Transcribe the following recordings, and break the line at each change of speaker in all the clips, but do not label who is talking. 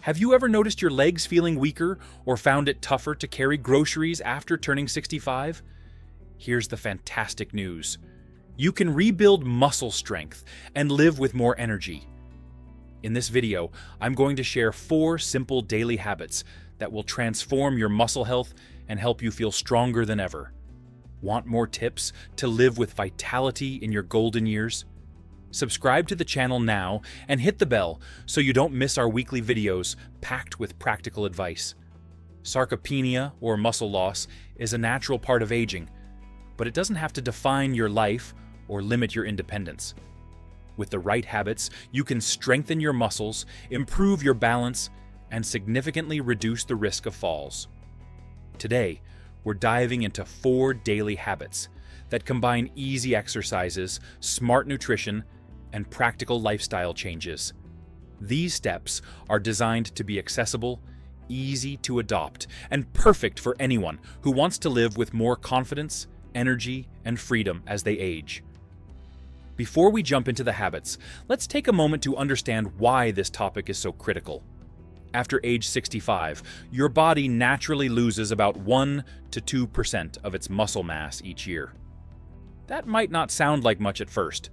Have you ever noticed your legs feeling weaker or found it tougher to carry groceries after turning 65? Here's the fantastic news. You can rebuild muscle strength and live with more energy. In this video, I'm going to share 4 simple daily habits that will transform your muscle health and help you feel stronger than ever. Want more tips to live with vitality in your golden years? Subscribe to the channel now and hit the bell so you don't miss our weekly videos packed with practical advice. Sarcopenia, or muscle loss, is a natural part of aging, but it doesn't have to define your life or limit your independence. With the right habits, you can strengthen your muscles, improve your balance, and significantly reduce the risk of falls. Today, we're diving into 4 daily habits that combine easy exercises, smart nutrition, and practical lifestyle changes. These steps are designed to be accessible, easy to adopt, and perfect for anyone who wants to live with more confidence, energy, and freedom as they age. Before we jump into the habits, let's take a moment to understand why this topic is so critical. After age 65, your body naturally loses about 1 to 2% of its muscle mass each year. That might not sound like much at first,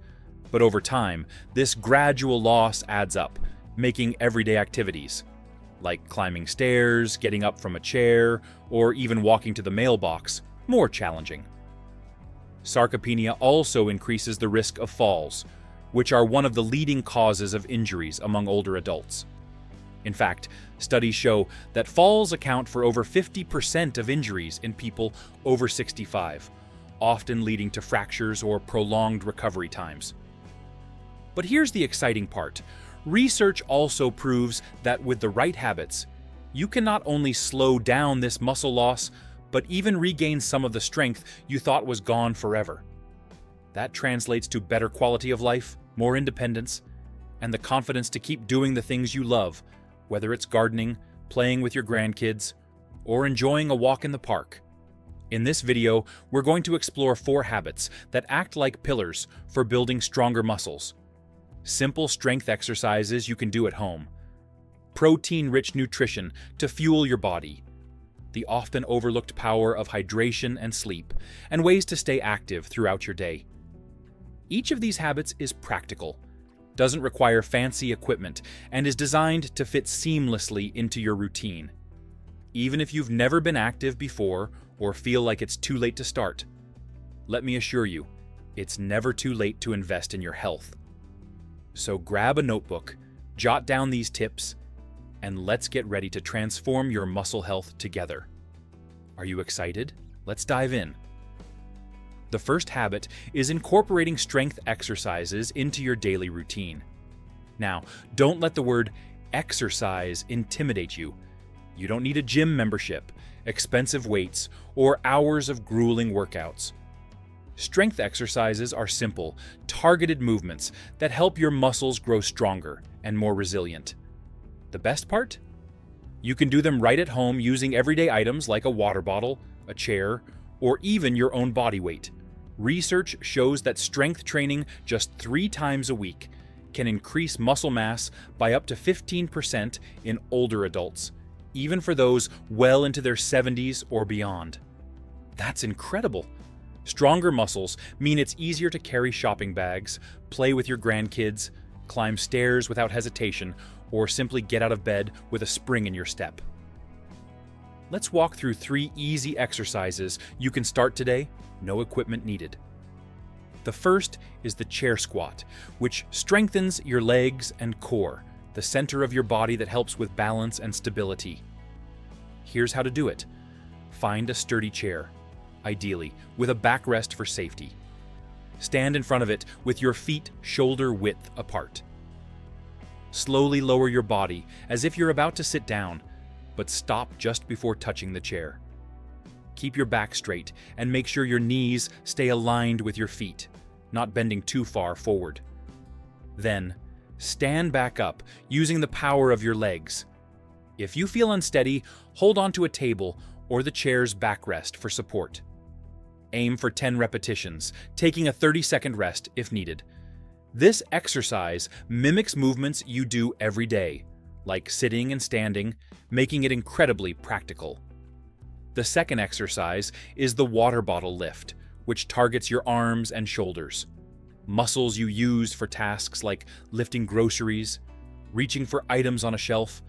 but over time, this gradual loss adds up, making everyday activities, like climbing stairs, getting up from a chair, or even walking to the mailbox, more challenging. Sarcopenia also increases the risk of falls, which are one of the leading causes of injuries among older adults. In fact, studies show that falls account for over 50% of injuries in people over 65, often leading to fractures or prolonged recovery times. But here's the exciting part. Research also proves that with the right habits, you can not only slow down this muscle loss, but even regain some of the strength you thought was gone forever. That translates to better quality of life, more independence, and the confidence to keep doing the things you love, whether it's gardening, playing with your grandkids, or enjoying a walk in the park. In this video, we're going to explore 4 habits that act like pillars for building stronger muscles. Simple strength exercises you can do at home. Protein-rich nutrition to fuel your body. The often overlooked power of hydration and sleep, and ways to stay active throughout your day. Each of these habits is practical, doesn't require fancy equipment, and is designed to fit seamlessly into your routine. Even if you've never been active before or feel like it's too late to start, let me assure you, it's never too late to invest in your health. So grab a notebook, jot down these tips, and let's get ready to transform your muscle health together. Are you excited? Let's dive in. The first habit is incorporating strength exercises into your daily routine. Now, don't let the word exercise intimidate you. You don't need a gym membership, expensive weights, or hours of grueling workouts. Strength exercises are simple, targeted movements that help your muscles grow stronger and more resilient. The best part? You can do them right at home using everyday items like a water bottle, a chair, or even your own body weight. Research shows that strength training just 3 times a week can increase muscle mass by up to 15% in older adults, even for those well into their 70s or beyond. That's incredible! Stronger muscles mean it's easier to carry shopping bags, play with your grandkids, climb stairs without hesitation, or simply get out of bed with a spring in your step. Let's walk through 3 easy exercises you can start today, no equipment needed. The first is the chair squat, which strengthens your legs and core, the center of your body that helps with balance and stability. Here's how to do it. Find a sturdy chair, ideally with a backrest for safety. Stand in front of it with your feet shoulder width apart. Slowly lower your body as if you're about to sit down, but stop just before touching the chair. Keep your back straight and make sure your knees stay aligned with your feet, not bending too far forward. Then, stand back up using the power of your legs. If you feel unsteady, hold onto a table or the chair's backrest for support. Aim for 10 repetitions, taking a 30-second rest if needed. This exercise mimics movements you do every day, like sitting and standing, making it incredibly practical. The second exercise is the water bottle lift, which targets your arms and shoulders, muscles you use for tasks like lifting groceries, reaching for items on a shelf,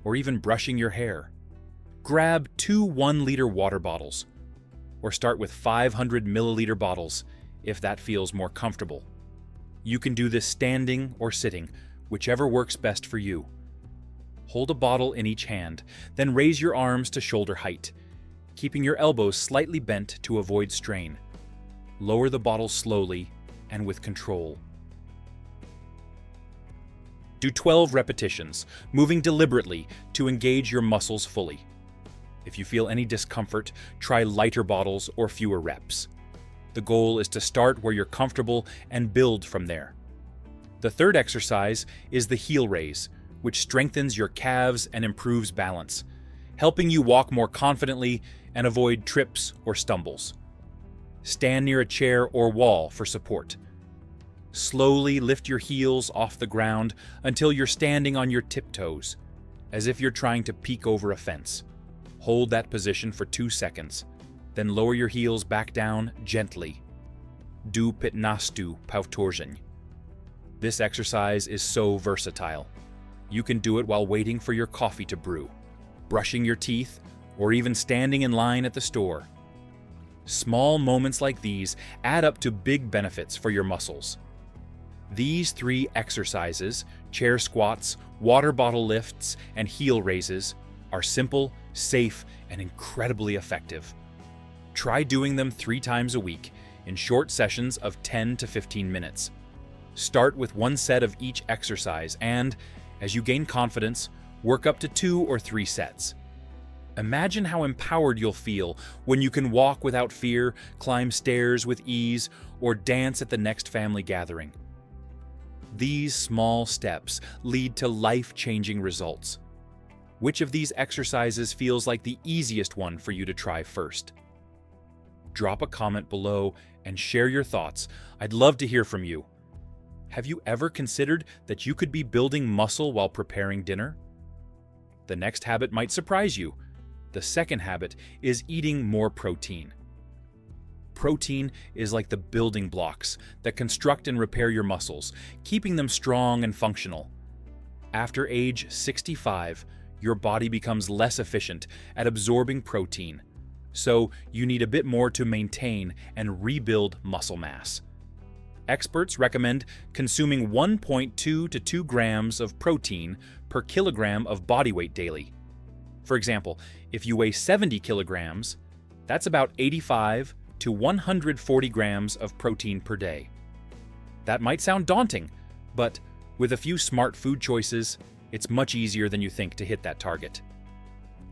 or even brushing your hair. Grab 2 1-liter water bottles, or start with 500 milliliter bottles if that feels more comfortable. You can do this standing or sitting, whichever works best for you. Hold a bottle in each hand, then raise your arms to shoulder height, keeping your elbows slightly bent to avoid strain. Lower the bottle slowly and with control. Do 12 repetitions, moving deliberately to engage your muscles fully. If you feel any discomfort, try lighter bottles or fewer reps. The goal is to start where you're comfortable and build from there. The third exercise is the heel raise, which strengthens your calves and improves balance, helping you walk more confidently and avoid trips or stumbles. Stand near a chair or wall for support. Slowly lift your heels off the ground until you're standing on your tiptoes, as if you're trying to peek over a fence. Hold that position for 2 seconds, then lower your heels back down gently. Do Pitnastu Pautorzen. This exercise is so versatile. You can do it while waiting for your coffee to brew, brushing your teeth, or even standing in line at the store. Small moments like these add up to big benefits for your muscles. These 3 exercises, chair squats, water bottle lifts, and heel raises, are simple, safe, and incredibly effective. Try doing them 3 times a week in short sessions of 10 to 15 minutes. Start with 1 set of each exercise and, as you gain confidence, work up to 2 or 3 sets. Imagine how empowered you'll feel when you can walk without fear, climb stairs with ease, or dance at the next family gathering. These small steps lead to life-changing results. Which of these exercises feels like the easiest one for you to try first? Drop a comment below and share your thoughts. I'd love to hear from you. Have you ever considered that you could be building muscle while preparing dinner? The next habit might surprise you. The second habit is eating more protein. Protein is like the building blocks that construct and repair your muscles, keeping them strong and functional. After age 65, your body becomes less efficient at absorbing protein, so you need a bit more to maintain and rebuild muscle mass. Experts recommend consuming 1.2 to 2 grams of protein per kilogram of body weight daily. For example, if you weigh 70 kilograms, that's about 85 to 140 grams of protein per day. That might sound daunting, but with a few smart food choices, it's much easier than you think to hit that target.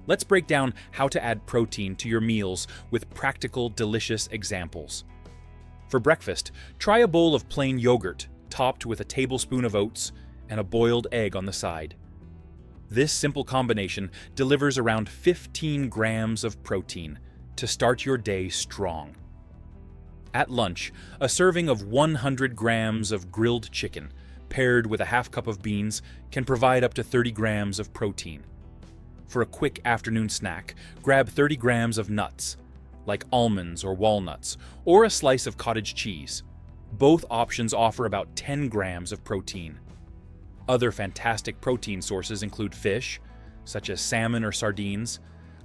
Let's break down how to add protein to your meals with practical, delicious examples. For breakfast, try a bowl of plain yogurt topped with a tablespoon of oats and a boiled egg on the side. This simple combination delivers around 15 grams of protein to start your day strong. At lunch, a serving of 100 grams of grilled chicken paired with a half cup of beans can provide up to 30 grams of protein. For a quick afternoon snack, grab 30 grams of nuts, like almonds or walnuts, or a slice of cottage cheese. Both options offer about 10 grams of protein. Other fantastic protein sources include fish, such as salmon or sardines,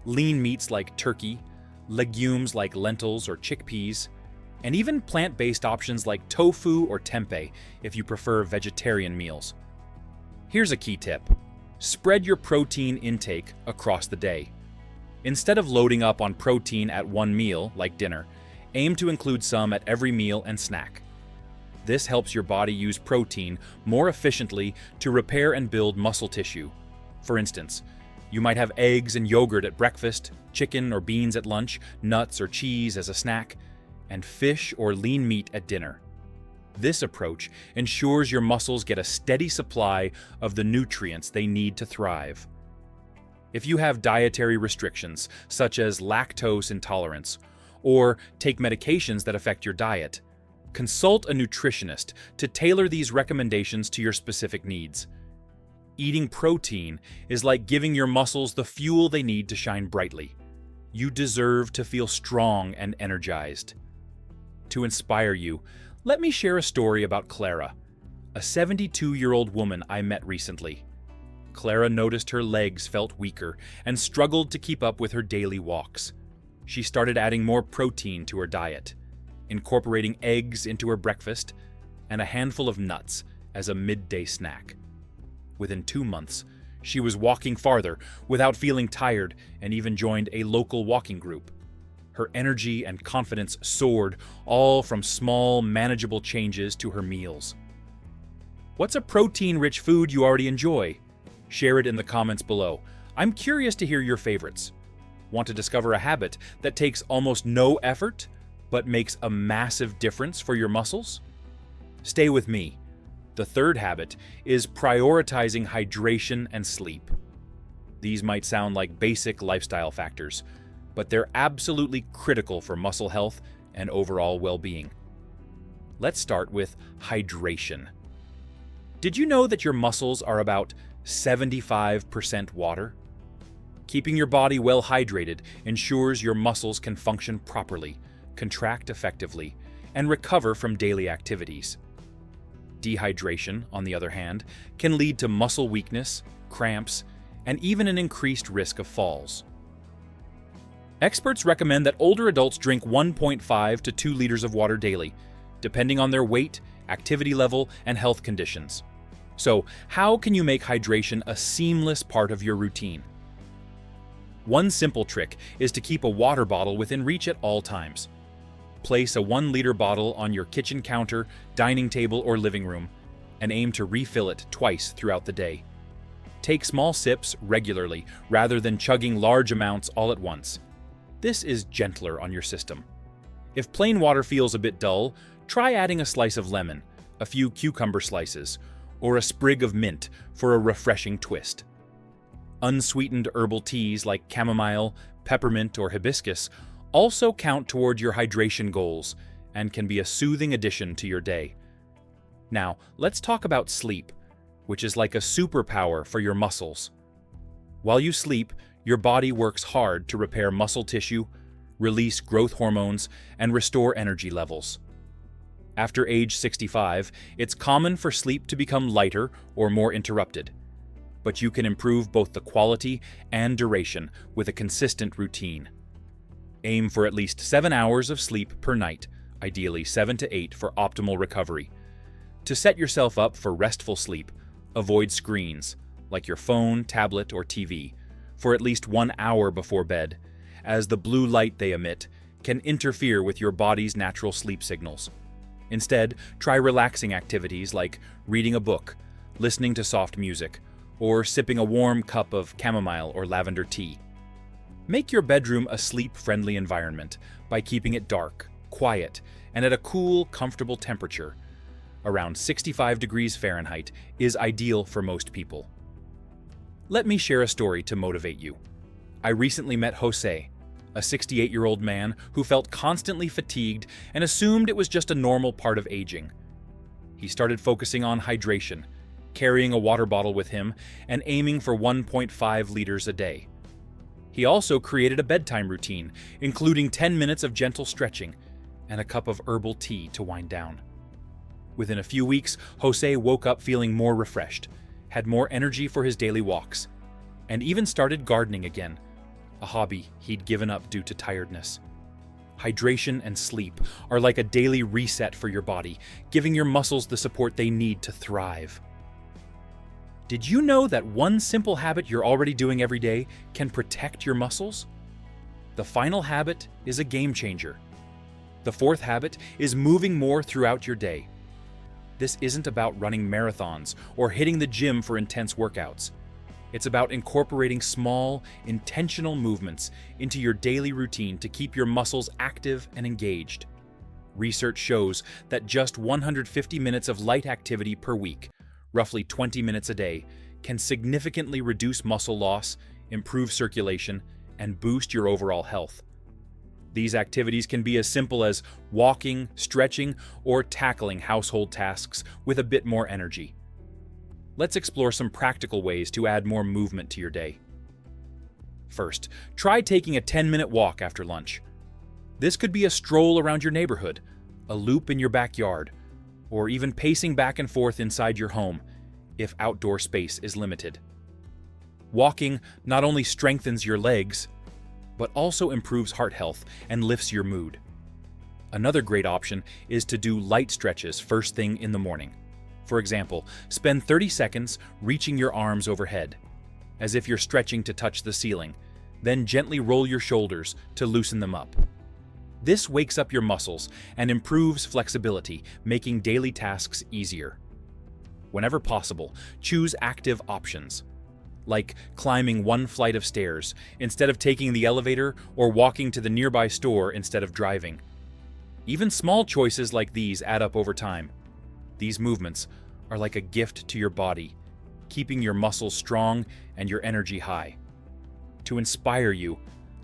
lean meats like turkey, legumes like lentils or chickpeas, and even plant-based options like tofu or tempeh if you prefer vegetarian meals. Here's a key tip. Spread your protein intake across the day. Instead of loading up on protein at one meal, like dinner, aim to include some at every meal and snack. This helps your body use protein more efficiently to repair and build muscle tissue. For instance, you might have eggs and yogurt at breakfast, chicken or beans at lunch, nuts or cheese as a snack, and fish or lean meat at dinner. This approach ensures your muscles get a steady supply of the nutrients they need to thrive. If you have dietary restrictions, such as lactose intolerance, or take medications that affect your diet, consult a nutritionist to tailor these recommendations to your specific needs. Eating protein is like giving your muscles the fuel they need to shine brightly. You deserve to feel strong and energized. To inspire you, let me share a story about Clara, a 72-year-old woman I met recently. Clara noticed her legs felt weaker and struggled to keep up with her daily walks. She started adding more protein to her diet, incorporating eggs into her breakfast and a handful of nuts as a midday snack. Within 2 months, she was walking farther without feeling tired and even joined a local walking group. Her energy and confidence soared, all from small, manageable changes to her meals. What's a protein-rich food you already enjoy? Share it in the comments below. I'm curious to hear your favorites. Want to discover a habit that takes almost no effort, but makes a massive difference for your muscles? Stay with me. The third habit is prioritizing hydration and sleep. These might sound like basic lifestyle factors, but they're absolutely critical for muscle health and overall well-being. Let's start with hydration. Did you know that your muscles are about 75% water? Keeping your body well hydrated ensures your muscles can function properly, contract effectively, and recover from daily activities. Dehydration, on the other hand, can lead to muscle weakness, cramps, and even an increased risk of falls. Experts recommend that older adults drink 1.5 to 2 liters of water daily, depending on their weight, activity level, and health conditions. So, how can you make hydration a seamless part of your routine? One simple trick is to keep a water bottle within reach at all times. Place a 1-liter bottle on your kitchen counter, dining table, or living room, and aim to refill it twice throughout the day. Take small sips regularly rather than chugging large amounts all at once. This is gentler on your system. If plain water feels a bit dull, try adding a slice of lemon, a few cucumber slices, or a sprig of mint for a refreshing twist. Unsweetened herbal teas like chamomile, peppermint, or hibiscus also count toward your hydration goals and can be a soothing addition to your day. Now, let's talk about sleep, which is like a superpower for your muscles. While you sleep, your body works hard to repair muscle tissue, release growth hormones, and restore energy levels. After age 65, it's common for sleep to become lighter or more interrupted, but you can improve both the quality and duration with a consistent routine. Aim for at least 7 hours of sleep per night, ideally 7 to 8 for optimal recovery. To set yourself up for restful sleep, avoid screens, like your phone, tablet, or TV, for at least 1 hour before bed, as the blue light they emit can interfere with your body's natural sleep signals. Instead, try relaxing activities like reading a book, listening to soft music, or sipping a warm cup of chamomile or lavender tea. Make your bedroom a sleep-friendly environment by keeping it dark, quiet, and at a cool, comfortable temperature. Around 65 degrees Fahrenheit is ideal for most people. Let me share a story to motivate you. I recently met Jose, a 68-year-old man who felt constantly fatigued and assumed it was just a normal part of aging. He started focusing on hydration, carrying a water bottle with him, and aiming for 1.5 liters a day. He also created a bedtime routine, including 10 minutes of gentle stretching and a cup of herbal tea to wind down. Within a few weeks, Jose woke up feeling more refreshed, had more energy for his daily walks, and even started gardening again, a hobby he'd given up due to tiredness. Hydration and sleep are like a daily reset for your body, giving your muscles the support they need to thrive. Did you know that one simple habit you're already doing every day can protect your muscles? The final habit is a game changer. The fourth habit is moving more throughout your day. This isn't about running marathons or hitting the gym for intense workouts. It's about incorporating small, intentional movements into your daily routine to keep your muscles active and engaged. Research shows that just 150 minutes of light activity per week, roughly 20 minutes a day, can significantly reduce muscle loss, improve circulation, and boost your overall health. These activities can be as simple as walking, stretching, or tackling household tasks with a bit more energy. Let's explore some practical ways to add more movement to your day. First, try taking a 10-minute walk after lunch. This could be a stroll around your neighborhood, a loop in your backyard, or even pacing back and forth inside your home if outdoor space is limited. Walking not only strengthens your legs, but also improves heart health and lifts your mood. Another great option is to do light stretches first thing in the morning. For example, spend 30 seconds reaching your arms overhead, as if you're stretching to touch the ceiling, then gently roll your shoulders to loosen them up. This wakes up your muscles and improves flexibility, making daily tasks easier. Whenever possible, choose active options, like climbing one flight of stairs instead of taking the elevator or walking to the nearby store instead of driving. Even small choices like these add up over time. These movements are like a gift to your body, keeping your muscles strong and your energy high. To inspire you,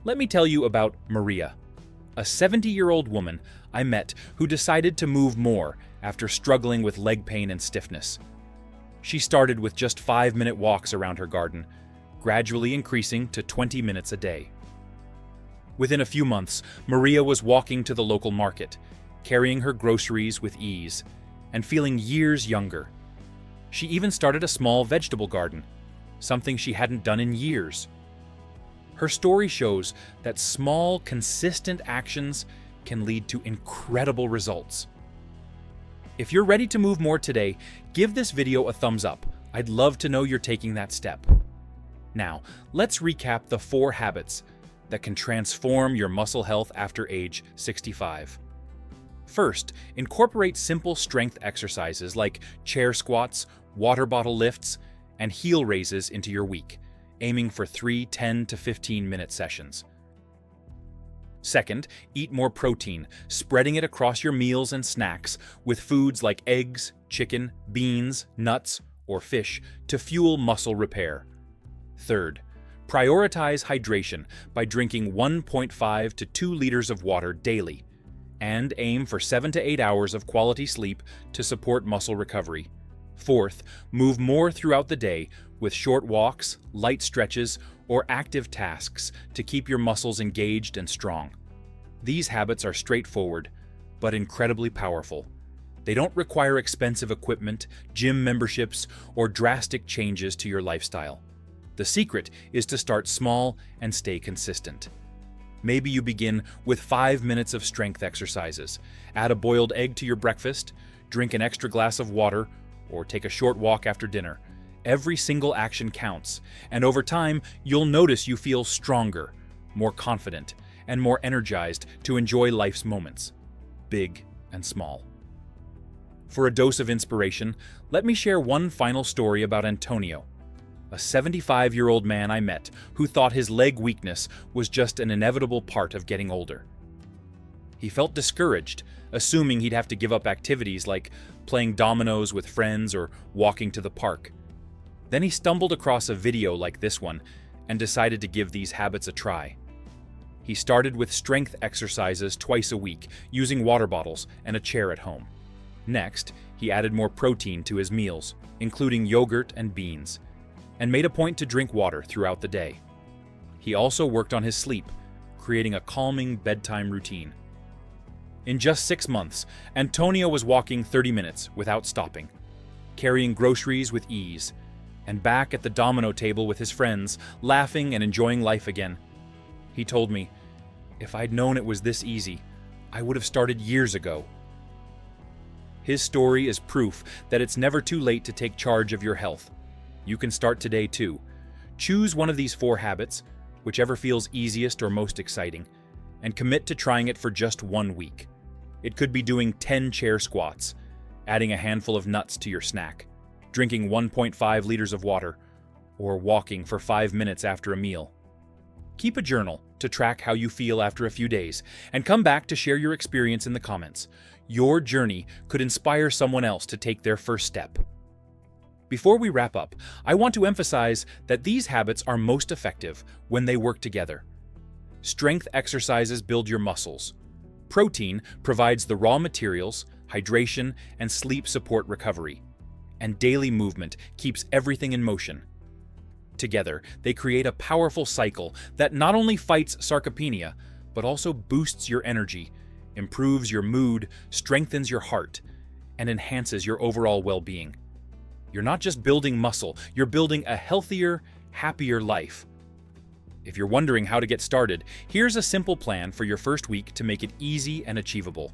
let me tell you about Maria, a 70-year-old woman I met who decided to move more after struggling with leg pain and stiffness. She started with just 5-minute walks around her garden, gradually increasing to 20 minutes a day. Within a few months, Maria was walking to the local market, carrying her groceries with ease, and feeling years younger. She even started a small vegetable garden, something she hadn't done in years. Her story shows that small, consistent actions can lead to incredible results. If you're ready to move more today, give this video a thumbs up. I'd love to know you're taking that step. Now, let's recap the 4 habits that can transform your muscle health after age 65. First, incorporate simple strength exercises like chair squats, water bottle lifts, and heel raises into your week, aiming for 3 10 to 15-minute sessions. Second, eat more protein, spreading it across your meals and snacks with foods like eggs, chicken, beans, nuts, or fish to fuel muscle repair. Third, prioritize hydration by drinking 1.5 to 2 liters of water daily, and aim for 7 to 8 hours of quality sleep to support muscle recovery. Fourth, move more throughout the day with short walks, light stretches, or active tasks to keep your muscles engaged and strong. These habits are straightforward, but incredibly powerful. They don't require expensive equipment, gym memberships, or drastic changes to your lifestyle. The secret is to start small and stay consistent. Maybe you begin with 5 minutes of strength exercises, add a boiled egg to your breakfast, drink an extra glass of water, or take a short walk after dinner. Every single action counts, and over time, you'll notice you feel stronger, more confident, and more energized to enjoy life's moments, big and small. For a dose of inspiration, let me share one final story about Antonio, a 75-year-old man I met who thought his leg weakness was just an inevitable part of getting older. He felt discouraged, assuming he'd have to give up activities like playing dominoes with friends or walking to the park. Then he stumbled across a video like this one and decided to give these habits a try. He started with strength exercises twice a week, using water bottles and a chair at home. Next, he added more protein to his meals, including yogurt and beans, and made a point to drink water throughout the day. He also worked on his sleep, creating a calming bedtime routine. In just 6 months, Antonio was walking 30 minutes without stopping, carrying groceries with ease, and back at the domino table with his friends, laughing and enjoying life again. He told me, "If I'd known it was this easy, I would have started years ago." His story is proof that it's never too late to take charge of your health. You can start today too. Choose one of these 4 habits, whichever feels easiest or most exciting, and commit to trying it for just 1 week. It could be doing 10 chair squats, adding a handful of nuts to your snack, drinking 1.5 liters of water, or walking for 5 minutes after a meal. Keep a journal to track how you feel after a few days, and come back to share your experience in the comments. Your journey could inspire someone else to take their first step. Before we wrap up, I want to emphasize that these habits are most effective when they work together. Strength exercises build your muscles. Protein provides the raw materials, hydration, and sleep support recovery. and daily movement keeps everything in motion. Together, they create a powerful cycle that not only fights sarcopenia, but also boosts your energy, improves your mood, strengthens your heart, and enhances your overall well-being. You're not just building muscle, you're building a healthier, happier life. If you're wondering how to get started, here's a simple plan for your first week to make it easy and achievable.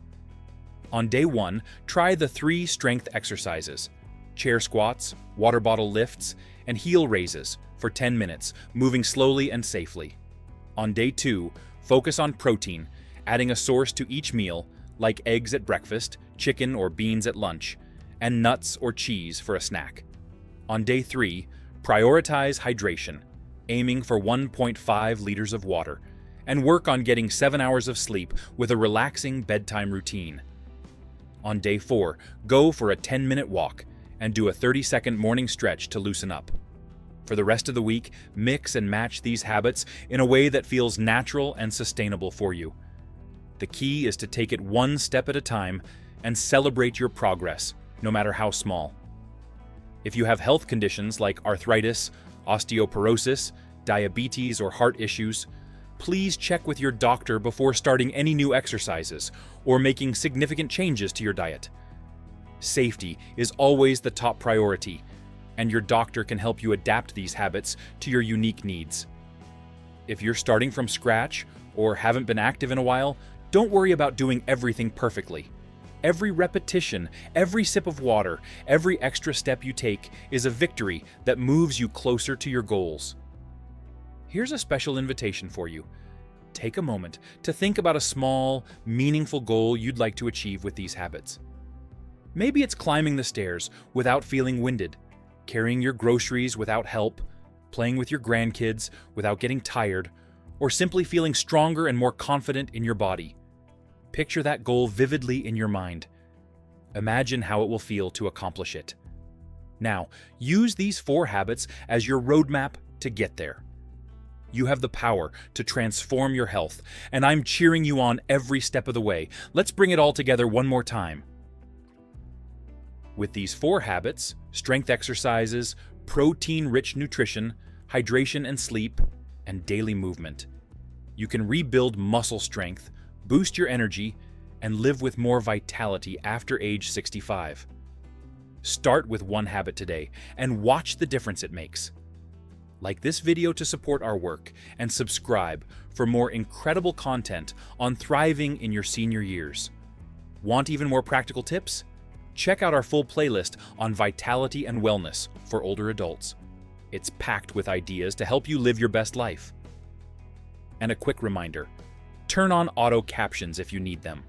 On day 1, try the 3 strength exercises: chair squats, water bottle lifts, and heel raises for 10 minutes, moving slowly and safely. On day 2, focus on protein, adding a source to each meal, like eggs at breakfast, chicken or beans at lunch, and nuts or cheese for a snack. On day 3, prioritize hydration, aiming for 1.5 liters of water, and work on getting 7 hours of sleep with a relaxing bedtime routine. On day 4, go for a 10-minute walk and do a 30-second morning stretch to loosen up. For the rest of the week, mix and match these habits in a way that feels natural and sustainable for you. The key is to take it one step at a time and celebrate your progress, no matter how small. If you have health conditions like arthritis, osteoporosis, diabetes, or heart issues, please check with your doctor before starting any new exercises or making significant changes to your diet. Safety is always the top priority, and your doctor can help you adapt these habits to your unique needs. If you're starting from scratch or haven't been active in a while, don't worry about doing everything perfectly. Every repetition, every sip of water, every extra step you take is a victory that moves you closer to your goals. Here's a special invitation for you. Take a moment to think about a small, meaningful goal you'd like to achieve with these habits. Maybe it's climbing the stairs without feeling winded, carrying your groceries without help, playing with your grandkids without getting tired, or simply feeling stronger and more confident in your body. Picture that goal vividly in your mind. Imagine how it will feel to accomplish it. Now, use these 4 habits as your roadmap to get there. You have the power to transform your health, and I'm cheering you on every step of the way. Let's bring it all together one more time. With these 4 habits, strength exercises, protein-rich nutrition, hydration and sleep, and daily movement, you can rebuild muscle strength, boost your energy, and live with more vitality after age 65. Start with one habit today and watch the difference it makes. Like this video to support our work, and subscribe for more incredible content on thriving in your senior years. Want even more practical tips? Check out our full playlist on vitality and wellness for older adults. It's packed with ideas to help you live your best life. And a quick reminder, turn on auto captions if you need them.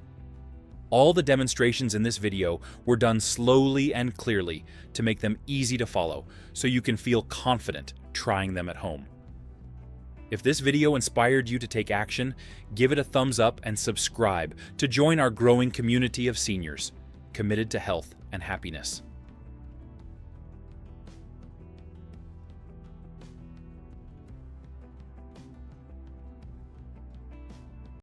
All the demonstrations in this video were done slowly and clearly to make them easy to follow, so you can feel confident trying them at home. If this video inspired you to take action, give it a thumbs up and subscribe to join our growing community of seniors committed to health and happiness.